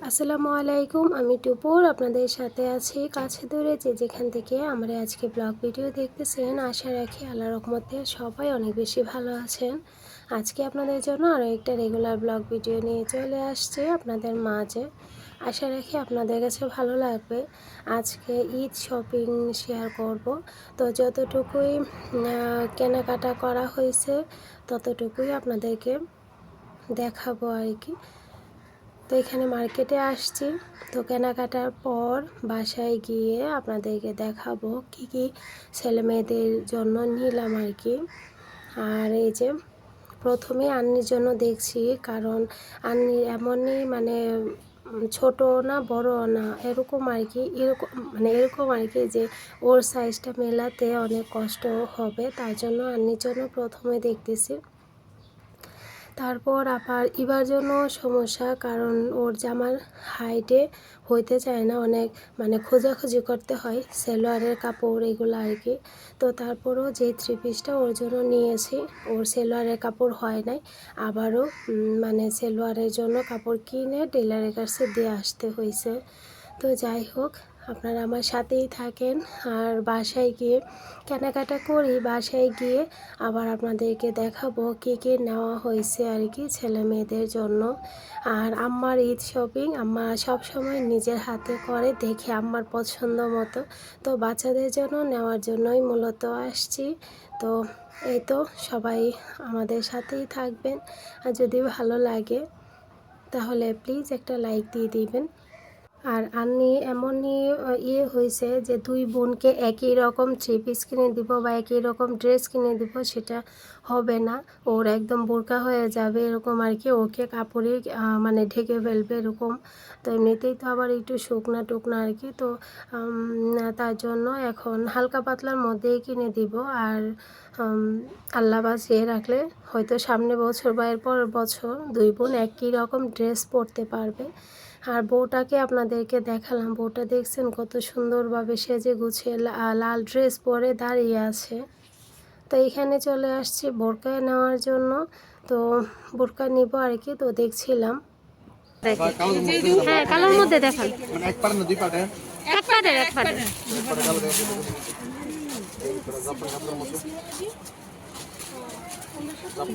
আসসালামু আলাইকুম, আমি টুপুর আপনাদের সাথে আছি কাছে দূরে যে যেখান থেকে আমরা আজকে ব্লগ ভিডিও দেখতেছেন। আশা রাখি আল্লাহর রহমতে সবাই অনেক বেশি ভালো আছেন। আজকে আপনাদের জন্য আরও একটা রেগুলার ব্লগ ভিডিও নিয়ে চলে আসছে আপনাদের মাঝে। আশা রাখি আপনাদের কাছে ভালো লাগবে। আজকে ঈদ শপিং শেয়ার করব, তো যতটুকুই কেনাকাটা করা হয়েছে ততটুকুই আপনাদেরকে দেখাবো আর কি। তো এখানে মার্কেটে আসছি, তো কেনাকাটার পর বাসায় গিয়ে আপনাদেরকে দেখাবো কি কি ছেলে মেয়েদের জন্য নিলাম আর কি। আর এই যে প্রথমে আন্নির জন্য দেখছি, কারণ আন্নি এমনই মানে ছোট না বড় না এরকম আর কি, এরকম আর কি যে ওর সাইজটা মেলাতে অনেক কষ্ট হবে, তার জন্য আন্নির জন্য প্রথমে দেখতেছি। তারপর আবার ইবার জন্য সমস্যা, কারণ ওর জামার হাইটে হইতে চায় না, অনেক মানে খোঁজাখুঁজি করতে হয় সেলোয়ারের কাপড় এগুলো আর কি। তো তারপরও যে 3 পিসটা ওর জন্য নিয়েছি, ওর সেলোয়ারের কাপড় হয় নাই, আবারও মানে সেলোয়ারের জন্য কাপড় কিনে টেলারের কাছে দিয়ে আসতে হয়েছে। তো যাই হোক, আপনারা আমার সাথেই থাকেন আর বাসায় গিয়ে কেনাকাটা করি। বাসায় গিয়ে আবার আপনাদেরকে দেখাবো কী কী নেওয়া হয়েছে আর কি ছেলে মেয়েদের জন্য। আর আম্মার ঈদ শপিং আম্মা সব সময় নিজের হাতে করে, দেখে আম্মার পছন্দ মতো। তো বাচ্চাদের জন্য নেওয়ার জন্যই মূলত আসছি। তো এই তো সবাই আমাদের সাথেই থাকবেন, আর যদি ভালো লাগে তাহলে প্লিজ একটা লাইক দিয়ে দিবেন। আর আন্নি এমনই হয়েছে যে 2 বোনকে একই রকম 3 পিস কিনে দিব বা একই রকম ড্রেস কিনে দিব, সেটা হবে না। ওর একদম বোরকা হয়ে যাবে এরকম আর কি, ওকে কাপড়ে মানে ঢেকে ফেলবে এরকম। তো এমনিতেই তো আবার একটু শুকনা টুকনা আর কি, তো তার জন্য এখন হালকা পাতলার মধ্যেই কিনে দিব। আর আল্লাহ বাঁচিয়ে রাখলে হয়তো সামনে বছর বা এর পরের বছর 2 বোন একই রকম ড্রেস পরতে পারবে। আর বউটাকে আপনাদেরকে দেখালাম, বউটা দেখছেন কত সুন্দরভাবে সেজে গুছিয়ে লাল ড্রেস পরে দাঁড়িয়ে আছে। তো এখানে চলে আসছি বোরকা নেওয়ার জন্য, তো বোরকা নিব আর কি। তো দেখছিলাম, হ্যাঁ কালোর মধ্যে দেখান, এক পাটের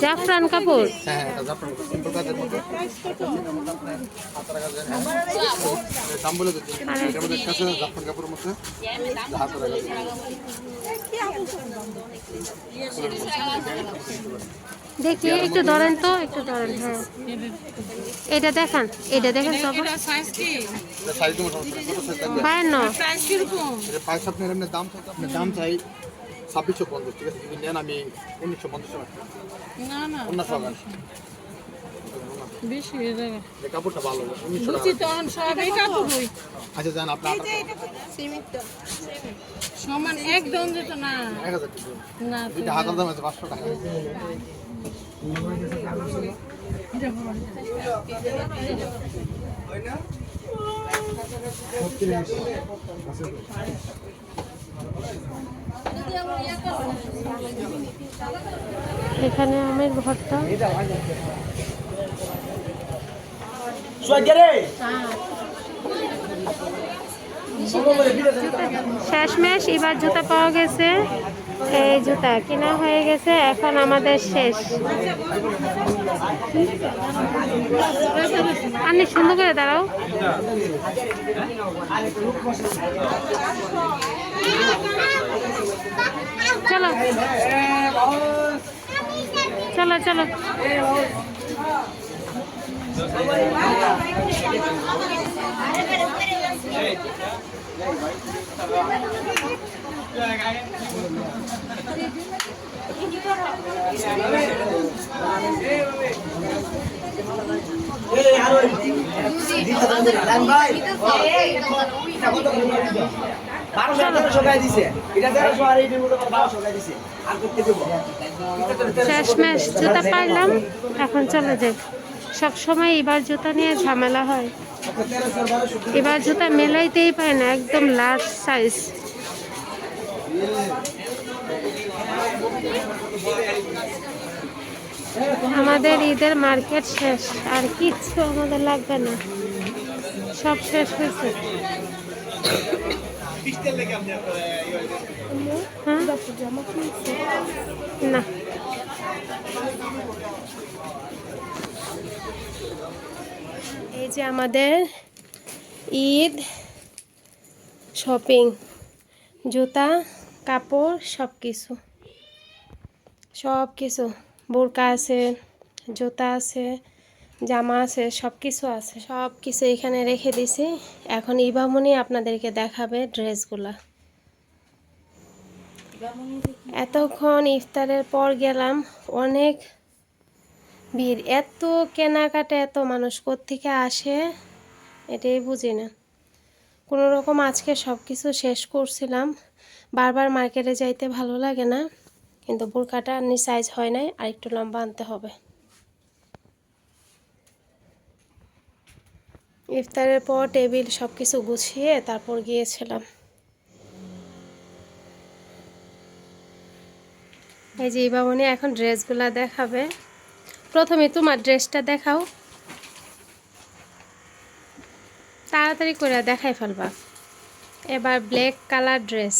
জাফরান কাপড়, হ্যাঁ জাফরান সিম্পল কাজের মধ্যে দাম বলে দিচ্ছি, এর মধ্যে কাছে জাফরান কাপড়ের মধ্যে হাতের দেখি একটু ধরেন তো, একটু ধরেন। হ্যাঁ এটা দেখান, এটা দেখেন সব সাইজ কি, সাইজ তো মোটামুটি 52 সাইজ কি রকম, এটা 5 আপনার এমনি দাম থাকে, আপনার দাম চাই 2650, ঠিক আছে? যদি নেন আমি 1950 টাকা। না না 1900 বেশি হয়ে যাবে, এই কাপড়টা ভালো 1900 টাকা। বুঝি তো সব এই কাপড়ই। আচ্ছা জান আপনি সীমিত সমান একদম যেত না 1000 টাকা না, এটা হাজার দাম আছে 500 টাকা। এখানে আমের ভর্তা, শেষমেশ এবার জুতা পাওয়া গেছে, এই জুতা কেনা হয়ে গেছে, এখন আমাদের শেষ। আন্নি সুন্দর করে দাঁড়াও, চলো চলো চলো। শেষমেশ জুতা পাইলাম, এখন চলে যাই। সব সময় এবার জুতা নিয়ে ঝামেলা হয়, এবার জুতা মেলাইতেই পায় না, একদম লার্জ সাইজ। আমাদের ঈদের মার্কেট শেষ, আর কিচ্ছু আমাদের লাগবে না, সব শেষ হয়েছে। না, এই যে আমাদের ঈদ শপিং, জুতা কাপড় সব কিছু, বোরকা আছে, জুতা আছে, জামা আছে, সব কিছু আছে, সব কিছু এখানে রেখে দিছি। এখন ইবামনি আপনাদেরকে দেখাবে ড্রেসগুলা। এতক্ষণ ইফতারের পর গেলাম, অনেক ভিড়, এত কেনাকাটা, এত মানুষ কোত্থেকে আসে এটাই বুঝি না। কোনো রকম আজকে সব কিছু শেষ করছিলাম। বারবার মার্কেটে যাইতে ভালো লাগে না, কিন্তু বোরকাটা আনি সাইজ হয় নাই, আর একটু লম্বা আনতে হবে। ইফতারের পর টেবিল সব কিছু গুছিয়ে তারপর গিয়েছিলাম। এই যে ইবামনি এখন ড্রেসগুলা দেখাবে। প্রথমে তোমার ড্রেসটা দেখাও, তাড়াতাড়ি করে দেখাই ফেলবা। এবার ব্ল্যাক কালার ড্রেস,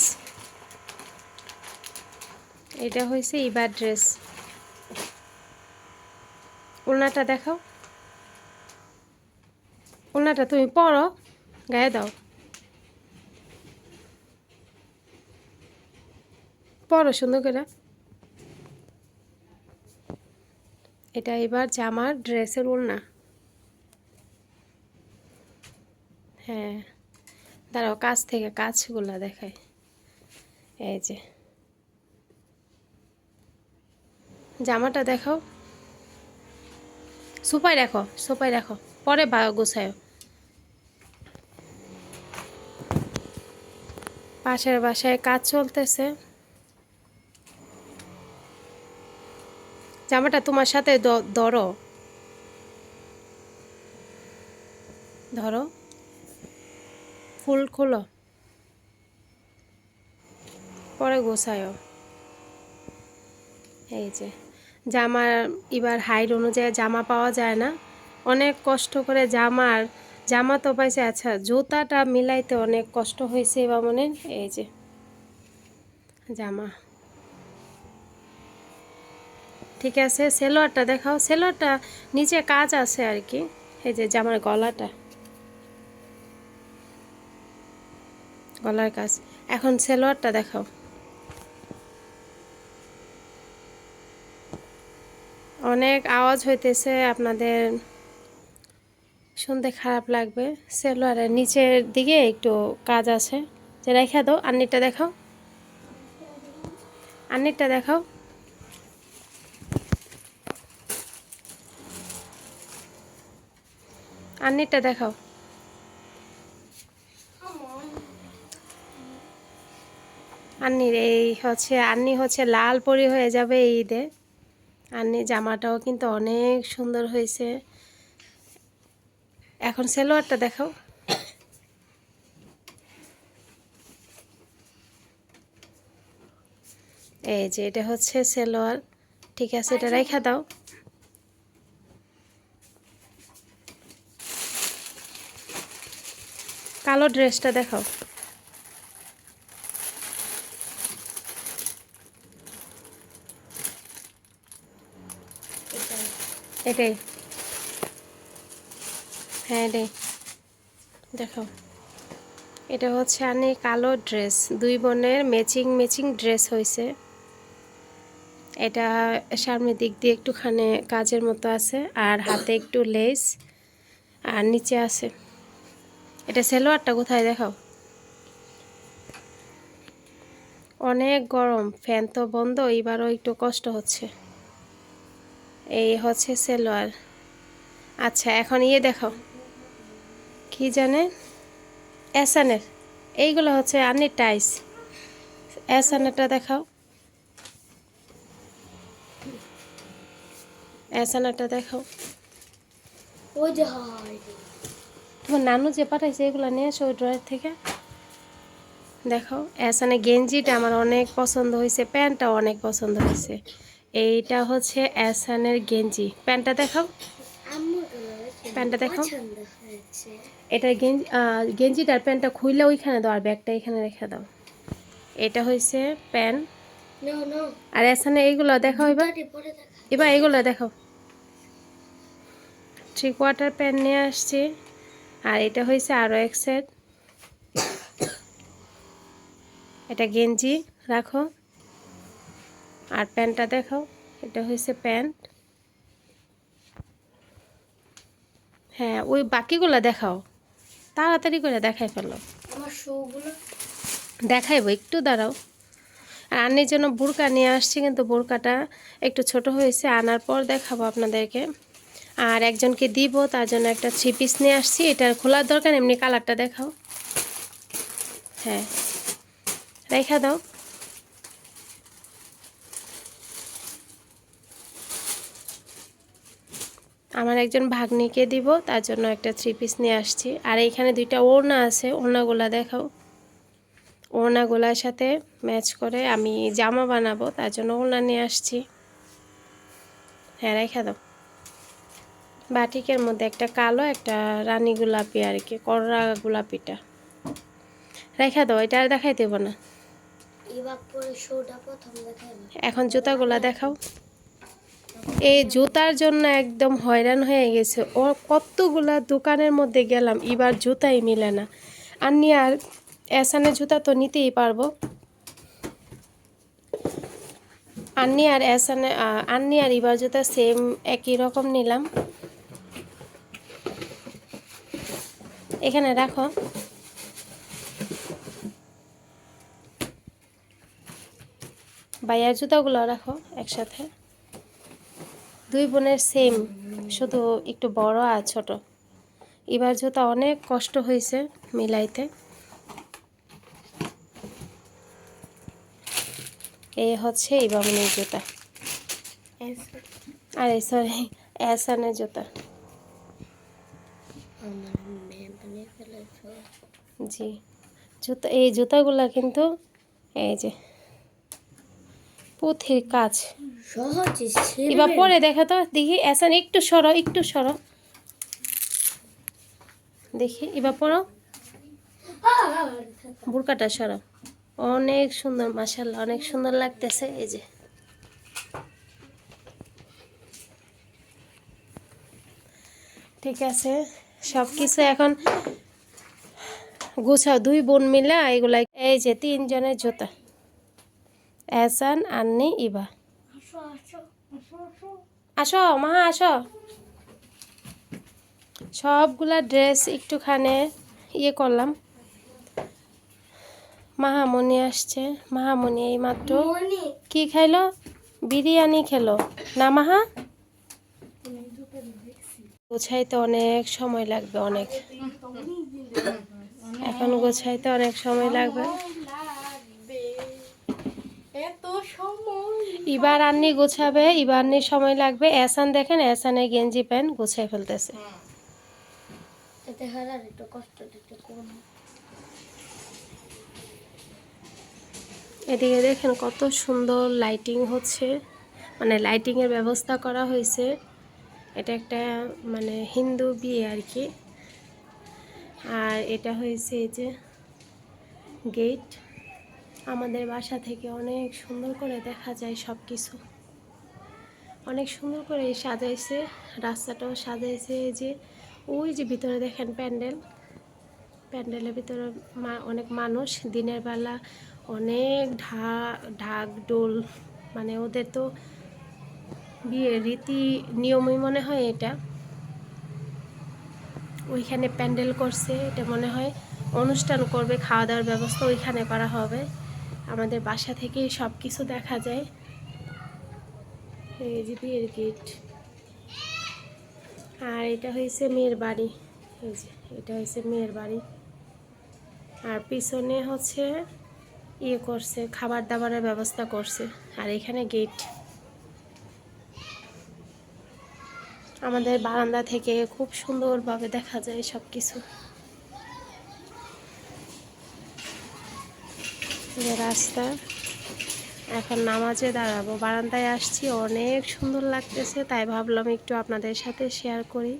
এটা হয়েছে ইবার ড্রেস। ওড়নাটা দেখাও, ওড়নাটা তুমি পরো, গায়ে দাও, পরো সুন্দর করে। এটা এবার জামার ড্রেসের ওড়না। হ্যাঁ, দাঁড়াও, কাছ থেকে কাজগুলা দেখায়। এই যে জামাটা দেখাও, সোফায় রাখো, পরে গোছায়। পাশের বাসায় কাজ চলতেছে। জামাটা তোমার সাথে ধরো, ফুল খোলো, পরে গোছায়। এই যে জামার এবার হাইট অনুযায়ী জামা পাওয়া যায় না, অনেক কষ্ট করে জামা তো পাইছে। আচ্ছা, জুতাটা মিলাইতে অনেক কষ্ট হয়েছে এবার মনে। এই যে জামা, ঠিক আছে। সেলোয়ারটা দেখাও, সেলোয়ারটা নিচে কাজ আছে আর কি। এই যে জামার গলার কাজ। এখন সেলোয়ারটা দেখাও। অনেক আওয়াজ হইতেছে, আপনাদের শুনতে খারাপ লাগবে। সেলোয়ারের নিচের দিকে একটু কাজ আছে, যে রেখা দাও। আন্নিটা দেখাও, আন্নিটা দেখাও। আন্নিটা দেখাও। আন্নি হচ্ছে লাল পরি হয়ে যাবে এই ঈদে। আন্নি জামাটাও কিন্তু অনেক সুন্দর হয়েছে। এখন সেলোয়ারটা দেখাও। এই যে এটা হচ্ছে সেলোয়ার, ঠিক আছে, এটা রেখে দাও। কালো ড্রেসটা দেখাও। এটাই, হ্যাঁ এটাই দেখাও। এটা হচ্ছে আনি কালো ড্রেস, দুই বোনের ম্যাচিং ড্রেস হয়েছে। এটা সামনের দিক দিয়ে একটুখানি কাজের মতো আছে, আর হাতে একটু লেস, আর নিচে আছে। এটা সেলোয়ারটা কোথায় দেখাও। অনেক গরম, ফ্যান তো বন্ধ, এবারও একটু কষ্ট হচ্ছে। এই হচ্ছে সেলোয়ার। আচ্ছা, এখন দেখাও, কি জানে, এসানের। এইগুলো হচ্ছে আনি টাইস। এসানেরটা দেখাও, এসানেরটা দেখাও। ওই যে তোমার নানু যে পাঠাইছে এগুলো নিয়ে এসো ওই ড্রয়ার থেকে। দেখো এসানে গেঞ্জিটা আমার অনেক পছন্দ হয়েছে, প্যান্টটাও অনেক পছন্দ হয়েছে। এইটা হচ্ছে এসানের গেঞ্জি, প্যান্টটা দেখাও, প্যান্টটা দেখাও। এটা গেঞ্জি, গেঞ্জিটার প্যান্টটা খুললে ওইখানে দাও আর ব্যাগটা এখানে রেখে দাও। এটা হয়েছে প্যান্ট। আর এসানে এইগুলো দেখাও, এবার এবার এইগুলো দেখাও। 3/4 প্যান্ট নিয়ে আসছি। আর এটা হয়েছে আরও এক সেট। এটা গেঞ্জি রাখো। আর প্যান্টটা দেখাও, এটা হয়েছে প্যান্ট। হ্যাঁ ওই বাকিগুলো দেখাও, তাড়াতাড়ি করে দেখাই ফেলো। দেখাইবো, একটু দাঁড়াও। আর আন্নির জন্য বোরকা নিয়ে আসছি, কিন্তু বোরকাটা একটু ছোট হয়েছে, আনার পর দেখাবো আপনাদেরকে। আর একজনকে দিব, তার জন্য একটা 3 পিস নিয়ে আসছি। এটার খোলার দরকার, এমনি কালারটা দেখাও। হ্যাঁ রেখা দাও। আমার একজন ভাগ্নিকে দিব, তার জন্য একটা 3 পিস নিয়ে আসছি। আর এইখানে 2টা ওড়না আছে, ওড়নাগুলা দেখাও। ওড়নাগুলার সাথে ম্যাচ করে আমি জামা বানাবো, তার জন্য ওড়না নিয়ে আসছি। হ্যাঁ রেখা দাও। বাটিকের মধ্যে একটা কালো, একটা রানী গোলাপি, আর কি কররা গোলাপিটা রেখা দাও। এটা আর দেখাই দেবো না। এখন জুতাগুলা দেখাও। এই জুতার জন্য একদম হয়রান হয়ে গেছে। ও কতগুলা দোকানের মধ্যে গেলাম, এবার জুতাই মিলে না। আন্নি আর এসানের জুতা তো নিতেই পারবো। আন্নি আর এবার জুতা সেম একই রকম নিলাম। এখানে রাখো। ভাইয়ার জুতাগুলো রাখো একসাথে। 2 বোনের সেম, শুধু একটু বড় আর ছোট। এবার জুতা অনেক কষ্ট হয়েছে মিলাইতে। এই হচ্ছে ইবামনির জুতা, আরে সরি এসানের জুতা। জি জুতা, এই জুতাগুলা কিন্তু এই যে পুঁথির কাজ। এবার পরে দেখা তো দেখি। এসান একটু সরো, একটু সরো দেখি। এবার পরো, বোরকাটা সরো। অনেক সুন্দর, মাশাআল্লাহ অনেক সুন্দর লাগতেছে। এই যে ঠিক আছে, সব কিছু এখন গুছাও। 2 বোন মিলে এগুলা। এই যে 3 জনের জুতা, এহসান, আন্নি, ইবা। আসো মা আসো। সবগুলা ড্রেস একটুখানে ইয়ে করলাম। মাহামণি আসছে, মাহামণি এই মাত্র কি খাইলো, বিরিয়ানি খেলো না মাহা। গোছাইতে অনেক সময় লাগবে, অনেক। এখন গোছাইতে অনেক সময় লাগবে। এবার আন্নি গোছাবে, এবার আন্নির সময় লাগবে। এহসান দেখেন, এহসানের গেঞ্জি প্যান্ট গোছাই ফেলতেছে। এদিকে দেখেন কত সুন্দর লাইটিং হচ্ছে, মানে লাইটিংয়ের ব্যবস্থা করা হয়েছে। এটা একটা মানে হিন্দু বিয়ে আর কি। আর এটা হয়েছে এই যে গেট। আমাদের বাসা থেকে অনেক সুন্দর করে দেখা যায় সব কিছু, অনেক সুন্দর করে সাজাইছে। রাস্তাটাও সাজাইছে। এই যে ওই যে ভিতরে দেখেন প্যান্ডেল, প্যান্ডেলের ভিতরে অনেক মানুষ। দিনের বেলা অনেক ঢাক ঢোল, মানে ওদের তো বিয়ের রীতি নিয়মই মনে হয় এটা। ওইখানে প্যান্ডেল করছে, এটা মনে হয় অনুষ্ঠান করবে, খাওয়া দাওয়ার ব্যবস্থা ওইখানে করা হবে। আমাদের বাসা থেকেই সব কিছু দেখা যায়। এই যে বিয়ের গেট। আর এটা হয়েছে মেয়ের বাড়ি। এই যে এটা হয়েছে মেয়ের বাড়ি। আর পিছনে হচ্ছে ইয়ে করছে, খাবার দাবারের ব্যবস্থা করছে। আর এখানে গেট। আমাদের বারান্দা থেকে খুব সুন্দরভাবে দেখা যায় সব কিছু। এই যে রাস্তা, এখন নামাজে দাঁড়াবো। বারান্দায় আসছি, অনেক সুন্দর লাগতেছে, তাই ভাবলাম একটু আপনাদের সাথে শেয়ার করি।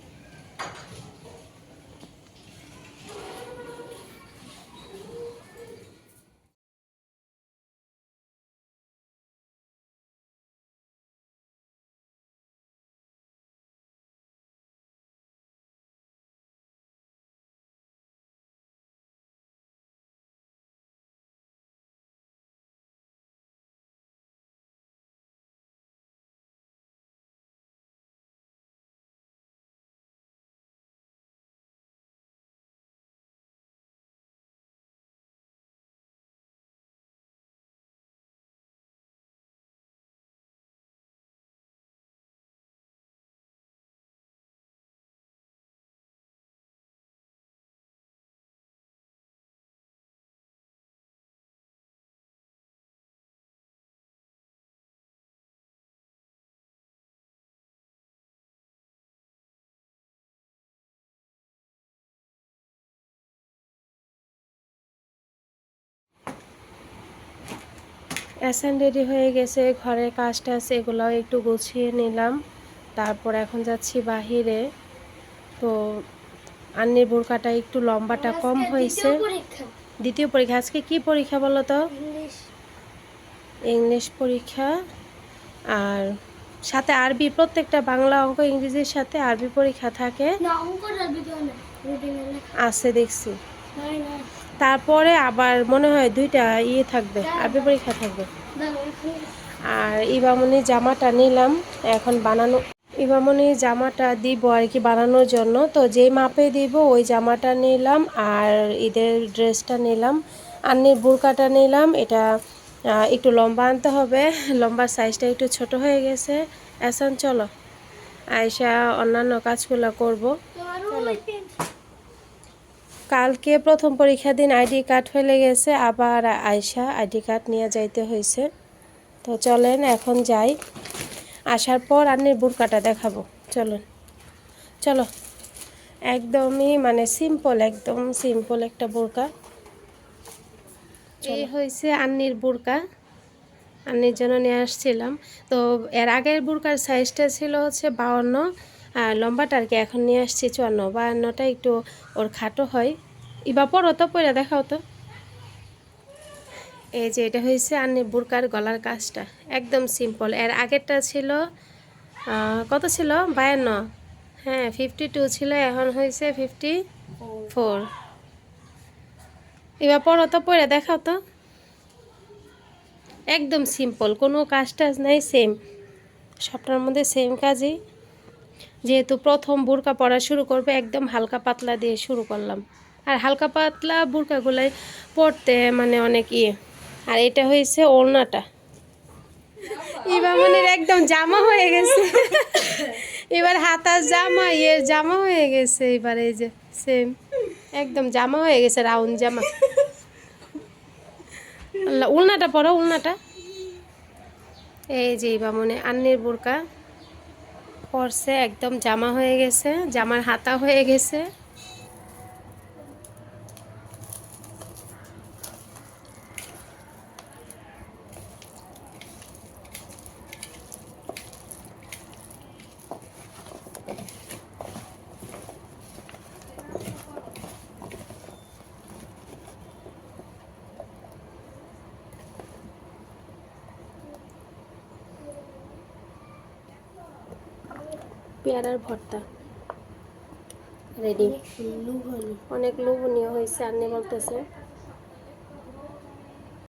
অ্যাসান রেডি হয়ে গেছে, ঘরের কাজ টাজ এগুলোও একটু গুছিয়ে নিলাম। তারপর এখন যাচ্ছি বাহিরে। তো আন্নির বোরকাটা একটু লম্বাটা কম হয়েছে। দ্বিতীয় পরীক্ষা। আজকে কি পরীক্ষা বলো তো? ইংলিশ পরীক্ষা, আর সাথে আরবি। প্রত্যেকটা বাংলা, অঙ্ক, ইংরেজির সাথে আরবি পরীক্ষা থাকে। আছে দেখছি। তারপরে আবার মনে হয় 2টা থাকবে, আরবি পরীক্ষা থাকবে। আর ইবামনি জামাটা নিলাম এখন বানানো। ইবামনি জামাটা দিব আর কি বানানোর জন্য। তো যেই মাপে দিব ওই জামাটা নিলাম, আর ঈদের ড্রেসটা নিলাম। আন্নির বোরকাটা নিলাম, এটা একটু লম্বা আনতে হবে, লম্বার সাইজটা একটু ছোট হয়ে গেছে। এখন চলো আয়শা অন্যান্য কাজগুলো করব। কালকে প্রথম পরীক্ষার দিন আইডি কার্ড ফেলে গেছে, আবার আয়শা আইডি কার্ড নিয়ে যাইতে হয়েছে। তো চলেন এখন যাই, আসার পর আন্নির বোরকাটা দেখাবো। চলুন, চলো। একদমই মানে সিম্পল, একদম সিম্পল একটা বোরকা। এই হয়েছে আন্নির বোরকা, আন্নির জন্য নিয়ে আসছিলাম। তো এর আগের বোরকার সাইজটা ছিল হচ্ছে 52, আর লম্বাটা আর কি এখন নিয়ে আসছি 54। 52টা একটু ওর খাটো হয়। এবার পরো তো, পরে দেখাও তো। এই যে এটা হয়েছে আন্নির বোরকার গলার কাজটা, একদম সিম্পল। এর আগেরটা ছিল কত ছিল? 52। হ্যাঁ, 52 ছিল, এখন হয়েছে 54। এবার পরো তো, পরে দেখাও তো। একদম সিম্পল, কোনো কাজ টাজ নাই, সেম সবটার মধ্যে সেম কাজই। যেহেতু প্রথম বোরকা পরা শুরু করবে, একদম হালকা পাতলা দিয়ে শুরু করলাম। আর হালকা পাতলা বোরকাগুলাই পরতে মানে অনেক আর এটা হয়েছে ওড়নাটা। ইবামনির একদম জামা হয়ে গেছে। এবার হাতার জামা, জামা হয়ে গেছে। এবার এই যে সেম একদম জামা হয়ে গেছে, রাউন্ড জামা। আল্লাহ, উলনাটা পরো, উলনাটা। এই যে ইবামনি আন্নির বোরকা পরছে, একদম জামা হয়ে গেছে, জামার হাতা হয়ে গেছে। পেয়ারার ভর্তা রেডি। অনেক লোভনীয় হয়েছে, আন্নি বলতেছে।